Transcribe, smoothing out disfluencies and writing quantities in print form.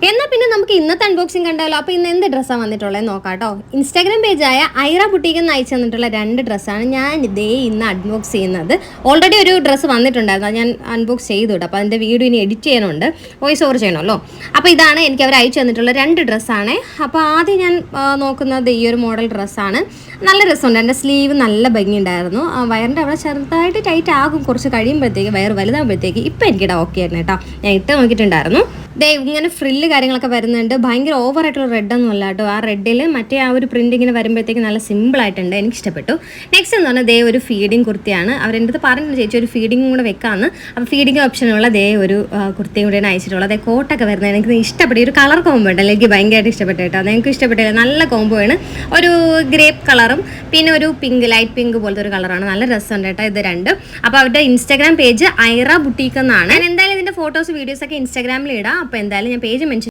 എന്നാൽ പിന്നെ നമുക്ക് ഇന്നത്തെ അൺബോക്സിംഗ് കണ്ടാലോ. അപ്പോൾ ഇന്ന് എന്ത് ഡ്രസ്സാണ് വന്നിട്ടുള്ളത് നോക്കാം കേട്ടോ. ഇൻസ്റ്റാഗ്രാം പേജായ ഐറ ബുട്ടീക്ക് എന്ന് അയച്ചു തന്നിട്ടുള്ള 2 ഡ്രസ്സാണ് ഞാൻ ഇന്ന് അൺബോക്സ് ചെയ്യുന്നത്. ഓൾറെഡി ഒരു ഡ്രസ്സ് വന്നിട്ടുണ്ടായിരുന്നു, അത് ഞാൻ അൺബോക്സ് ചെയ്തു കേട്ടോ. അപ്പോൾ അതിൻ്റെ വീഡിയോ ഇനി എഡിറ്റ് ചെയ്യാനുണ്ട്, വോയിസ് ഓവർ ചെയ്യണമല്ലോ. അപ്പോൾ ഇതാണ് എനിക്ക് അവർ അയച്ചു തന്നിട്ടുള്ള 2 ഡ്രസ്സാണ്. അപ്പോൾ ആദ്യം ഞാൻ നോക്കുന്നത് ഈ ഒരു മോഡൽ ഡ്രസ്സാണ്. നല്ല രസമുണ്ട്, എൻ്റെ സ്ലീവ് നല്ല ഭംഗിയുണ്ടായിരുന്നു. വയറിൻ്റെ അവിടെ ചെറുതായിട്ട് ടൈറ്റ് ആകും കുറച്ച് കഴിയുമ്പോഴത്തേക്ക്, വയറ് വലുതാകുമ്പോഴത്തേക്ക്. ഇപ്പം എനിക്കിടാം ഓക്കെ ആയിരുന്നു കേട്ടോ, ഞാൻ ഇട്ട് നോക്കിയിട്ടുണ്ടായിരുന്നു. ഇങ്ങനെ ഫ്രില്ല് കാര്യങ്ങളൊക്കെ വരുന്നുണ്ട്. ഭയങ്കര ഓവറായിട്ടുള്ള റെഡൊന്നും അല്ല കേട്ടോ. ആ റെഡിൽ മറ്റേ ആ ഒരു പ്രിന്റ് ഇങ്ങനെ വരുമ്പോഴത്തേക്ക് നല്ല സിമ്പിളായിട്ടുണ്ട്, എനിക്ക് ഇഷ്ടപ്പെട്ടു. നെക്സ്റ്റ് എന്ന് പറഞ്ഞാൽ ഒരു ഫീഡിങ് കുർത്തിയാണ്. അവരെൻ്റെ അടുത്ത് പറഞ്ഞിട്ട് ചേച്ചി ഒരു ഫീഡിങ് കൂടെ വെക്കാമെന്ന്. അപ്പോൾ ഫീഡിങ് ഓപ്ഷനുള്ള ഒരു കുർത്തിയും കൂടെയാണ് അയച്ചിട്ടുള്ളത്. കോട്ടൊക്കെ വരുന്നത് എനിക്ക് ഇഷ്ടപ്പെട്ടു. ഒരു കളർ കോംബോ ഉണ്ടല്ലോ, എനിക്ക് ഭയങ്കരമായിട്ട് ഇഷ്ടപ്പെട്ടു കേട്ടോ. അതെനിക്ക് ഇഷ്ടപ്പെട്ടില്ല, നല്ല കോംബോ ആണ്. ഒരു ഗ്രേപ്പ് കളറും പിന്നെ ഒരു പിങ്ക്, ലൈറ്റ് പിങ്ക് പോലത്തെ ഒരു കളറാണ്. നല്ല രസമുണ്ട് കേട്ടോ ഇത് രണ്ടും. അപ്പോൾ അവരുടെ ഇൻസ്റ്റാഗ്രാം പേജ് ഐറ ബുട്ടീക്ക് എന്നാണ്. ഞാൻ എന്തായാലും ഇതിൻ്റെ ഫോട്ടോസ് വീഡിയോസൊക്കെ ഇൻസ്റ്റാഗ്രാമിൽ ഇടാം. അപ്പോൾ എന്തായാലും ഞാൻ പേജ് മെൻഷൻ